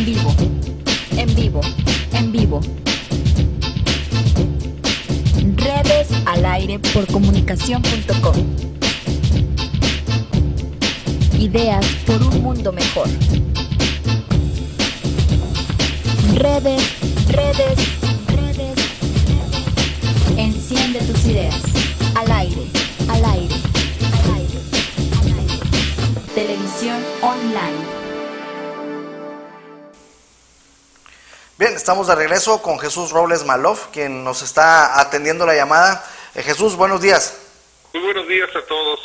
vivo, en vivo, en vivo. Redes al aire por comunicación.com. Ideas por un mundo mejor. Redes, redes, redes. Enciende tus ideas. Al aire, al aire, al aire, al aire. Televisión online. Bien, estamos de regreso con Jesús Robles Maloff, quien nos está atendiendo la llamada. Jesús, buenos días. Muy buenos días a todos.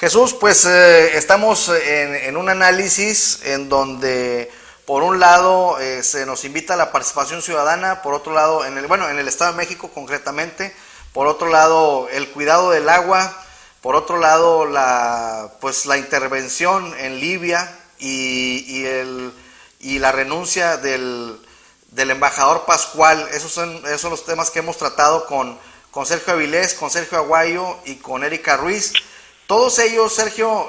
Jesús, pues estamos en un análisis en donde por un lado se nos invita a la participación ciudadana, por otro lado en el Estado de México concretamente, por otro lado el cuidado del agua, por otro lado la intervención en Libia y la renuncia del embajador Pascual. Esos son los temas que hemos tratado con Sergio Avilés, con Sergio Aguayo y con Erika Ruiz. Todos ellos, Sergio,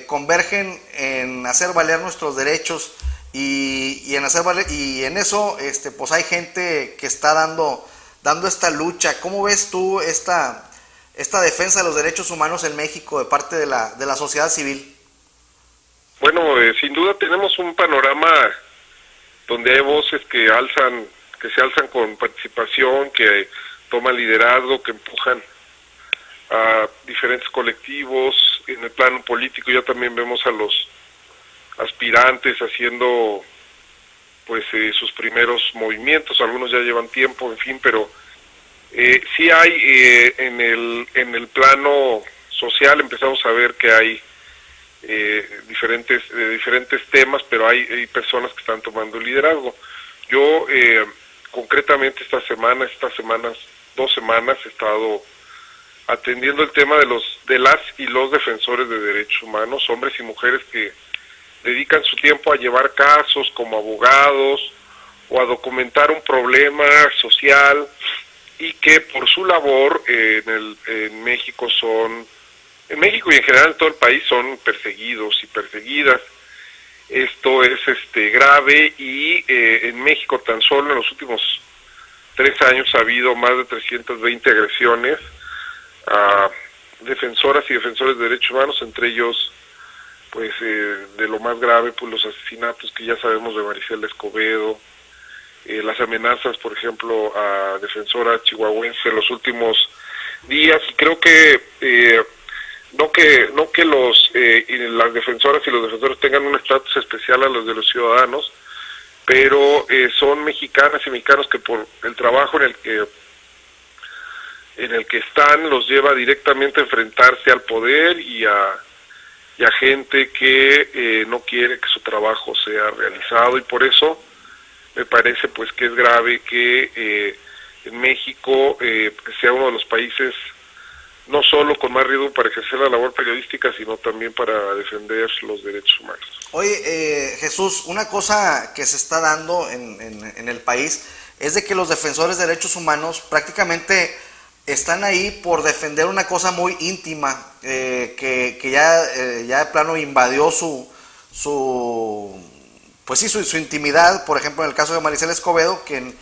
convergen en hacer valer nuestros derechos y en hacer valer, y en eso pues hay gente que está dando esta lucha. ¿Cómo ves tú esta defensa de los derechos humanos en México de parte de la sociedad civil? Bueno, sin duda tenemos un panorama donde hay voces que se alzan con participación, que toman liderazgo, que empujan a diferentes colectivos. En el plano político ya también vemos a los aspirantes haciendo sus primeros movimientos. Algunos ya llevan tiempo, en fin, pero sí hay en el plano social empezamos a ver que hay diferentes temas, pero hay personas que están tomando liderazgo. Yo concretamente estas 2 semanas he estado atendiendo el tema de las y los defensores de derechos humanos, hombres y mujeres que dedican su tiempo a llevar casos como abogados o a documentar un problema social, y que por su labor en México y en general en todo el país son perseguidos y perseguidas. Esto es grave, y en México tan solo en los últimos 3 años ha habido más de 320 agresiones a defensoras y defensores de derechos humanos, entre ellos de lo más grave, los asesinatos que ya sabemos de Maricela Escobedo, las amenazas, por ejemplo, a defensora chihuahuense en los últimos días. Y creo que no que las defensoras y los defensores tengan un estatus especial a los de los ciudadanos, pero son mexicanas y mexicanos que por el trabajo en el que están los lleva directamente a enfrentarse al poder y a gente que no quiere que su trabajo sea realizado. Y por eso me parece que es grave que en México sea uno de los países no solo con más riesgo para ejercer la labor periodística, sino también para defender los derechos humanos. Oye, Jesús, una cosa que se está dando en el país es de que los defensores de derechos humanos prácticamente están ahí por defender una cosa muy íntima, que ya de plano invadió su intimidad. Por ejemplo, en el caso de Maricela Escobedo, quien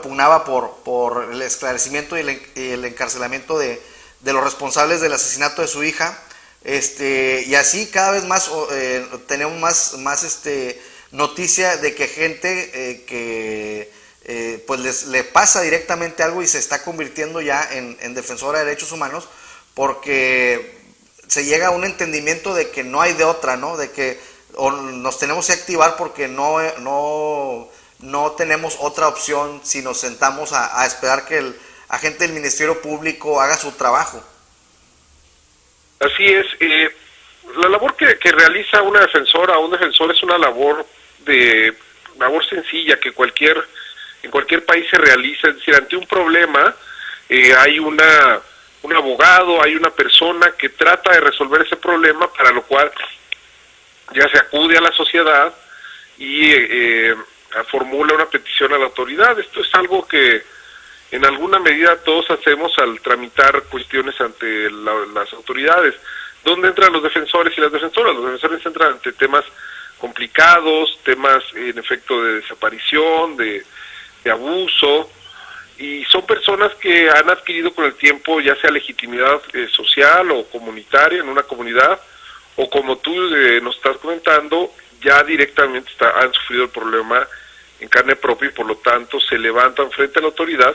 pugnaba por el esclarecimiento y el encarcelamiento de los responsables del asesinato de su hija, y así cada vez más tenemos más noticia de que gente que le pasa directamente algo y se está convirtiendo ya en defensora de derechos humanos, porque se llega a un entendimiento de que no hay de otra, ¿no? De que nos tenemos que activar porque no tenemos otra opción si nos sentamos a esperar que el agente del Ministerio Público haga su trabajo. Así es. La labor que realiza una defensora o un defensor es una labor sencilla que en cualquier país se realiza. Es decir, ante un problema hay un abogado, hay una persona que trata de resolver ese problema, para lo cual ya se acude a la sociedad y formula una petición a la autoridad. Esto es algo que en alguna medida todos hacemos al tramitar cuestiones ante las autoridades. ¿Dónde entran los defensores y las defensoras? Los defensores entran ante temas complicados, temas en efecto de desaparición, de abuso, y son personas que han adquirido con el tiempo ya sea legitimidad social o comunitaria en una comunidad, o como tú nos estás comentando, ya directamente han sufrido el problema en carne propia y por lo tanto se levantan frente a la autoridad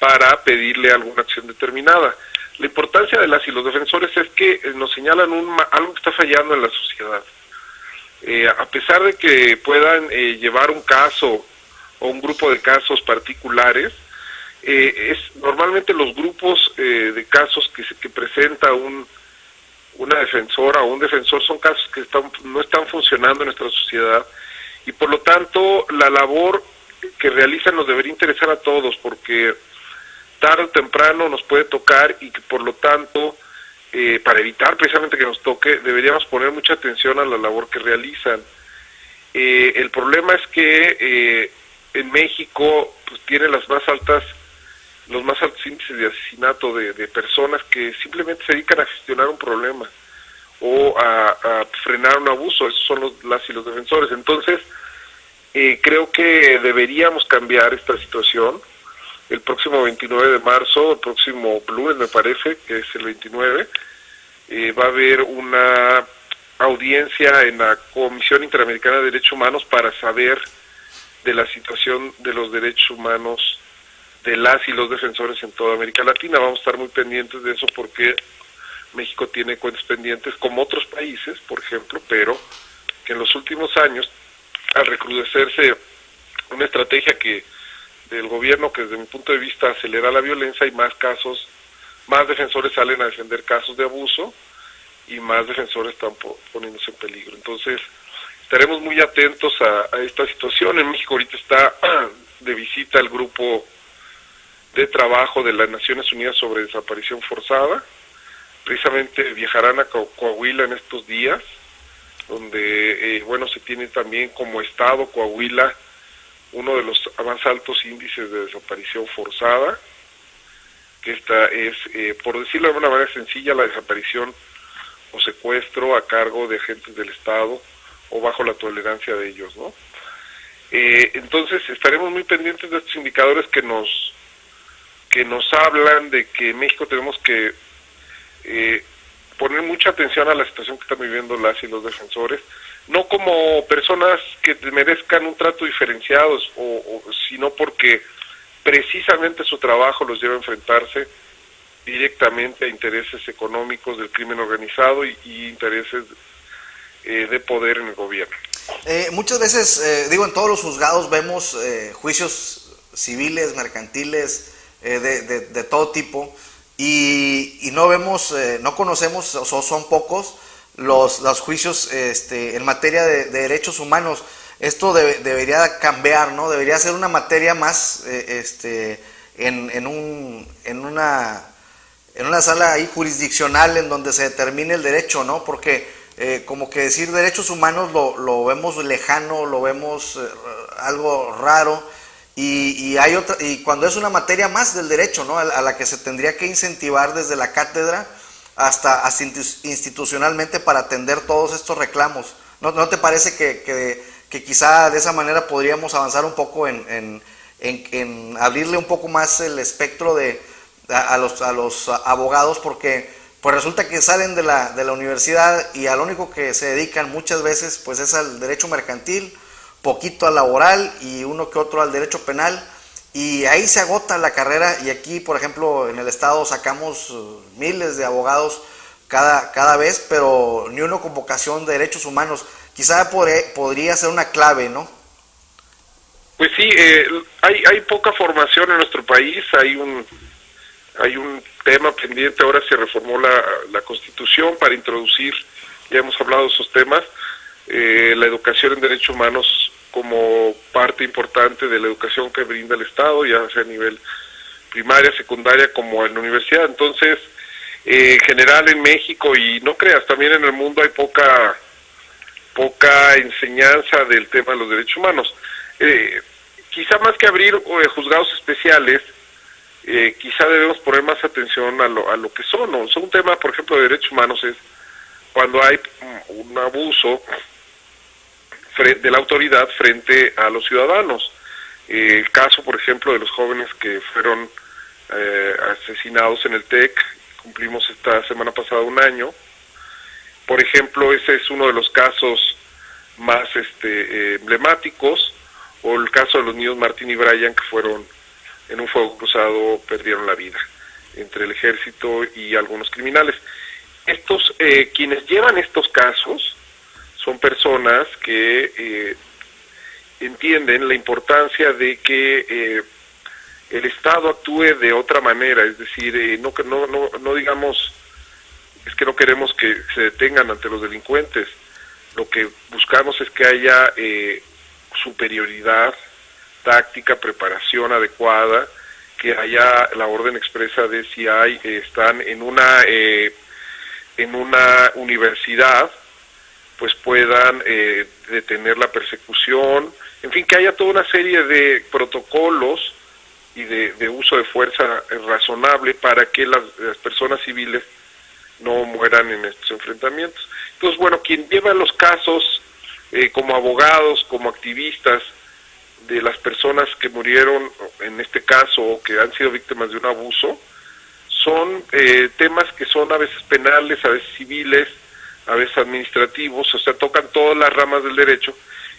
para pedirle alguna acción determinada. La importancia de las y los defensores es que nos señalan algo que está fallando en la sociedad. A pesar de que puedan llevar un caso o un grupo de casos particulares, normalmente los grupos de casos que presenta una defensora o un defensor son casos que no están funcionando en nuestra sociedad, y por lo tanto la labor que realizan nos debería interesar a todos, porque tarde o temprano nos puede tocar, y que por lo tanto para evitar precisamente que nos toque deberíamos poner mucha atención a la labor que realizan. El problema es que en México pues tiene los más altos índices de asesinato de personas que simplemente se dedican a gestionar un problema o a frenar un abuso. Esos son las y los defensores. Entonces creo que deberíamos cambiar esta situación. El próximo 29 de marzo, el próximo lunes me parece, que es el 29, va a haber una audiencia en la Comisión Interamericana de Derechos Humanos para saber de la situación de los derechos humanos de las y los defensores en toda América Latina. Vamos a estar muy pendientes de eso porque México tiene cuentas pendientes como otros países, por ejemplo, pero que en los últimos años, al recrudecerse una estrategia del gobierno que desde mi punto de vista acelera la violencia, y más defensores salen a defender casos de abuso y más defensores están poniéndose en peligro. Entonces estaremos muy atentos a esta situación. En México ahorita está de visita el grupo de trabajo de las Naciones Unidas sobre desaparición forzada. Precisamente viajarán a Coahuila en estos días, donde se tiene también como estado Coahuila uno de los más altos índices de desaparición forzada, que esta es, por decirlo de una manera sencilla, la desaparición o secuestro a cargo de agentes del Estado o bajo la tolerancia de ellos, ¿no? Entonces estaremos muy pendientes de estos indicadores que nos hablan de que en México tenemos que poner mucha atención a la situación que están viviendo las y los defensores, no como personas que merezcan un trato diferenciado, sino porque precisamente su trabajo los lleva a enfrentarse directamente a intereses económicos del crimen organizado y intereses de poder en el gobierno. Muchas veces, en todos los juzgados vemos juicios civiles, mercantiles, de todo tipo, y no vemos, no conocemos, o son pocos los juicios en materia de derechos humanos. Esto debería cambiar, ¿no? Debería ser una materia más en una sala ahí jurisdiccional en donde se determine el derecho, ¿no? Porque como que decir derechos humanos lo vemos lejano, lo vemos algo raro, y cuando es una materia más del derecho, ¿no? A la que se tendría que incentivar desde la cátedra hasta institucionalmente para atender todos estos reclamos. ¿No te parece que quizá de esa manera podríamos avanzar un poco en abrirle un poco más el espectro a los abogados? Porque pues resulta que salen de la universidad y a lo único que se dedican muchas veces pues es al derecho mercantil, poquito al laboral y uno que otro al derecho penal, y ahí se agota la carrera. Y aquí, por ejemplo, en el estado sacamos miles de abogados cada vez, pero ni uno con vocación de derechos humanos. Quizá podría ser una clave, ¿no? Pues sí, hay poca formación en nuestro país. Hay un tema pendiente. Ahora se reformó la Constitución para introducir, ya hemos hablado de esos temas, la educación en derechos humanos como parte importante de la educación que brinda el Estado, ya sea a nivel primaria, secundaria, como en la universidad. Entonces, en general en México, y no creas, también en el mundo hay poca enseñanza del tema de los derechos humanos. Quizá más que abrir juzgados especiales, quizá debemos poner más atención a lo que son, ¿no? Un tema, por ejemplo, de derechos humanos es cuando hay un abuso de la autoridad frente a los ciudadanos. El caso, por ejemplo, de los jóvenes que fueron asesinados en el TEC, cumplimos esta semana pasada 1 año. Por ejemplo, ese es uno de los casos más emblemáticos, o el caso de los niños Martín y Brian, que fueron en un fuego cruzado, perdieron la vida entre el ejército y algunos criminales. Estos quienes llevan estos casos son personas que entienden la importancia de que el Estado actúe de otra manera, es decir, no digamos, es que no queremos que se detengan ante los delincuentes, lo que buscamos es que haya superioridad táctica, preparación adecuada, que haya la orden expresa de si están en una universidad, pues puedan detener la persecución, en fin, que haya toda una serie de protocolos y de uso de fuerza razonable para que las personas civiles no mueran en estos enfrentamientos. Entonces, bueno, quien lleva los casos como abogados, como activistas de las personas que murieron en este caso o que han sido víctimas de un abuso, son temas que son a veces penales, a veces civiles, a veces administrativos, o sea, tocan todas las ramas del derecho,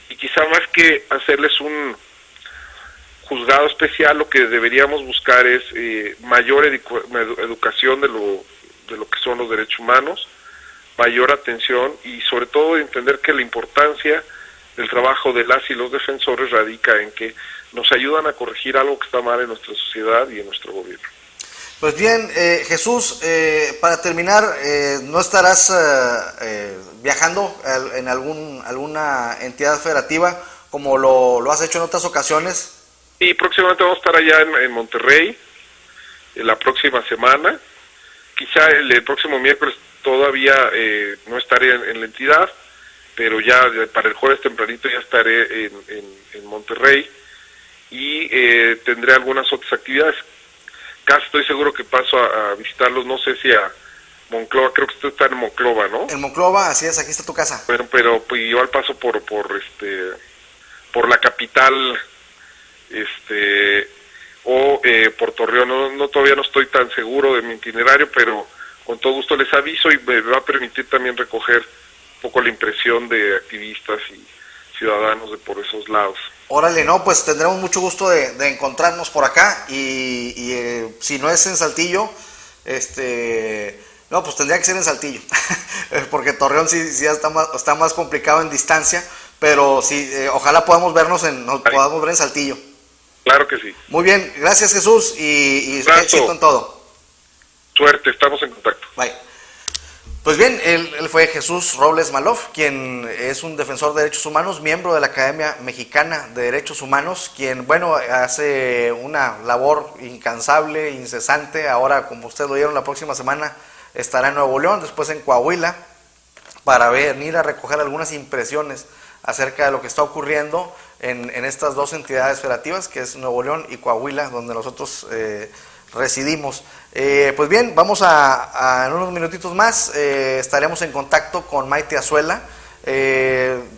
y quizá más que hacerles un juzgado especial, lo que deberíamos buscar es mayor educación de lo que son los derechos humanos, mayor atención y sobre todo entender que la importancia del trabajo de las y los defensores radica en que nos ayudan a corregir algo que está mal en nuestra sociedad y en nuestro gobierno. Pues bien, Jesús, para terminar, ¿no estarás viajando en alguna entidad federativa como lo has hecho en otras ocasiones? Sí, próximamente vamos a estar allá en Monterrey, la próxima semana. Quizá el próximo miércoles todavía no estaré en la entidad, pero ya para el jueves tempranito ya estaré en Monterrey y tendré algunas otras actividades. Casi estoy seguro que paso a visitarlos, no sé si a Monclova, creo que usted está en Monclova, ¿no? En Monclova, así es, aquí está tu casa. Pero pues, igual paso por la capital, o por Torreón, todavía no estoy tan seguro de mi itinerario, pero con todo gusto les aviso y me va a permitir también recoger un poco la impresión de activistas y ciudadanos de por esos lados. Órale, no, pues tendremos mucho gusto de encontrarnos por acá y si no es en Saltillo, no, pues tendría que ser en Saltillo, porque Torreón sí ya está más complicado en distancia, pero sí, ojalá podamos podamos ver en Saltillo. Claro que sí. Muy bien, gracias Jesús y éxito en todo. Suerte, estamos en contacto. Bye. Pues bien, él fue Jesús Robles Malof, quien es un defensor de derechos humanos, miembro de la Academia Mexicana de Derechos Humanos, quien, bueno, hace una labor incansable, incesante. Ahora, como ustedes lo vieron, la próxima semana estará en Nuevo León, después en Coahuila, para venir a recoger algunas impresiones acerca de lo que está ocurriendo en estas dos entidades federativas, que es Nuevo León y Coahuila, donde nosotros residimos. Pues bien, vamos en unos minutitos más, estaremos en contacto con Maite Azuela.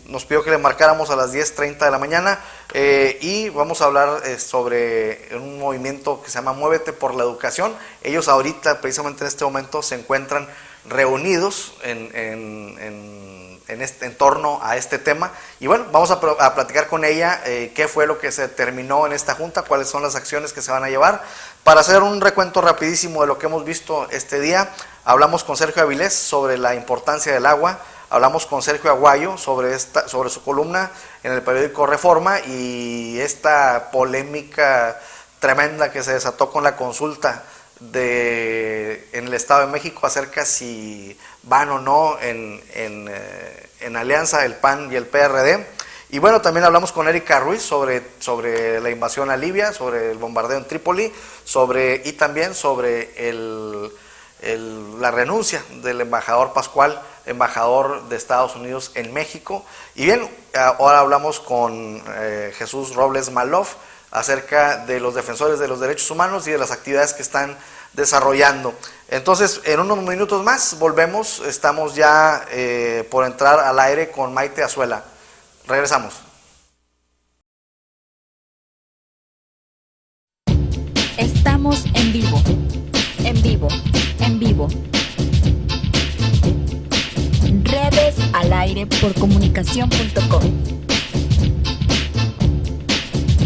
Nos pidió que le marcáramos a las 10:30 de la mañana y vamos a hablar sobre un movimiento que se llama Muévete por la Educación. Ellos ahorita, precisamente en este momento, se encuentran reunidos en torno a este tema, y bueno, vamos a platicar con ella qué fue lo que se terminó en esta junta, cuáles son las acciones que se van a llevar. Para hacer un recuento rapidísimo de lo que hemos visto este día, hablamos con Sergio Avilés sobre la importancia del agua, hablamos con Sergio Aguayo sobre su columna en el periódico Reforma y esta polémica tremenda que se desató con la consulta en el Estado de México acerca si van o no en alianza el PAN y el PRD. Y bueno, también hablamos con Erika Ruiz sobre la invasión a Libia, sobre el bombardeo en Trípoli, y también sobre la renuncia del embajador Pascual, embajador de Estados Unidos en México. Y bien, ahora hablamos con Jesús Robles Malof acerca de los defensores de los derechos humanos y de las actividades que están desarrollando. Entonces, en unos minutos más volvemos, estamos ya por entrar al aire con Maite Azuela. Regresamos. Estamos en vivo, en vivo, en vivo. Redes al aire por comunicación.com.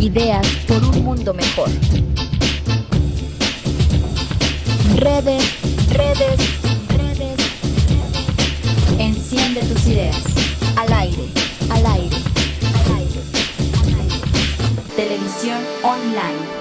Ideas por un mundo mejor. Redes, redes, redes, redes. Enciende tus ideas. Al aire, al aire, al aire, al aire. Televisión online.